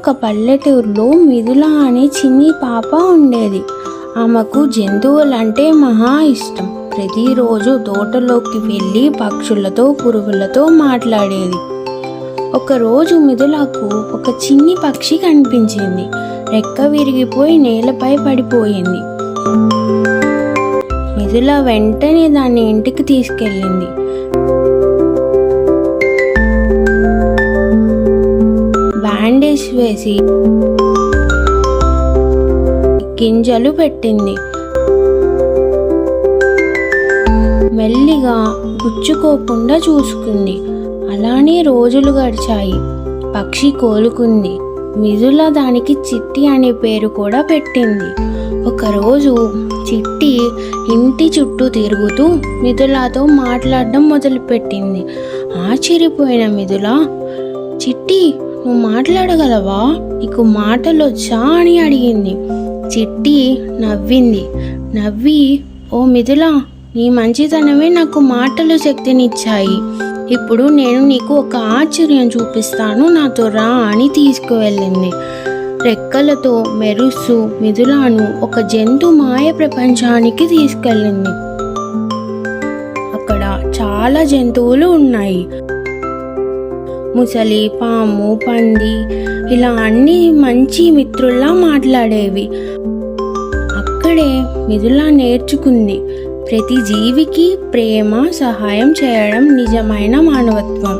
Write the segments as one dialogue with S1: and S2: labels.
S1: ఒక పల్లెటూరులో మిథుల అనే చిన్ని పాప ఉండేది. ఆమెకు జంతువులంటే మహా ఇష్టం. ప్రతిరోజు తోటలోకి వెళ్ళి పక్షులతో, పురుగులతో మాట్లాడేది. ఒకరోజు మిథులకు ఒక చిన్ని పక్షి కనిపించింది. రెక్క విరిగిపోయి నేలపై పడిపోయింది. మిథుల వెంటనే దాన్ని ఇంటికి తీసుకెళ్ళింది. బ్యాండేజ్ వేసి గింజలు పెట్టింది. మెల్లిగా గుచ్చుకోకుండా చూసుకుంది. అలానే రోజులు గడిచాయి. పక్షి కోలుకుంది. మిథుల దానికి చిట్టి అనే పేరు కూడా పెట్టింది. ఒకరోజు చిట్టి ఇంటి చుట్టూ తిరుగుతూ మిథులతో మాట్లాడడం మొదలుపెట్టింది. ఆశ్చర్యపోయిన మిథుల, చిట్టి, నువ్వు మాట్లాడగలవా? నీకు మాటలు వచ్చా అని అడిగింది. చిట్టి నవ్వి, ఓ మిథుల, నీ మంచితనమే నాకు మాటలు శక్తినిచ్చాయి. ఇప్పుడు నేను నీకు ఒక ఆశ్చర్యం చూపిస్తాను, నాతో రా అని తీసుకువెళ్ళింది. రెక్కలతో మెరుస్తూ మిథులను ఒక జంతు మాయ ప్రపంచానికి తీసుకెళ్ళింది. అక్కడ చాలా జంతువులు ఉన్నాయి. ముసలి, పాము, పంది, ఇలా అన్ని మంచి మిత్రుల్లా మాట్లాడేవి. అక్కడే మిథుల నేర్చుకుంది, ప్రతి జీవికి ప్రేమ, సహాయం చేయడం నిజమైన మానవత్వం.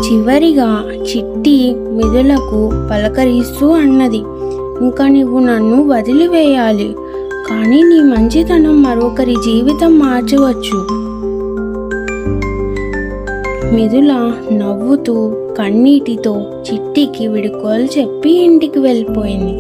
S1: చివరిగా చిట్టి మిథులకు పలకరిస్తూ అన్నది, ఇంకా నువ్వు నన్ను వదిలివేయాలి, కానీ నీ మంచితనం మరొకరి జీవితం మార్చవచ్చు. మిథుల నవ్వుతూ కన్నీటితో చిట్టికి వీడ్కోలు చెప్పి ఇంటికి వెళ్ళిపోయింది.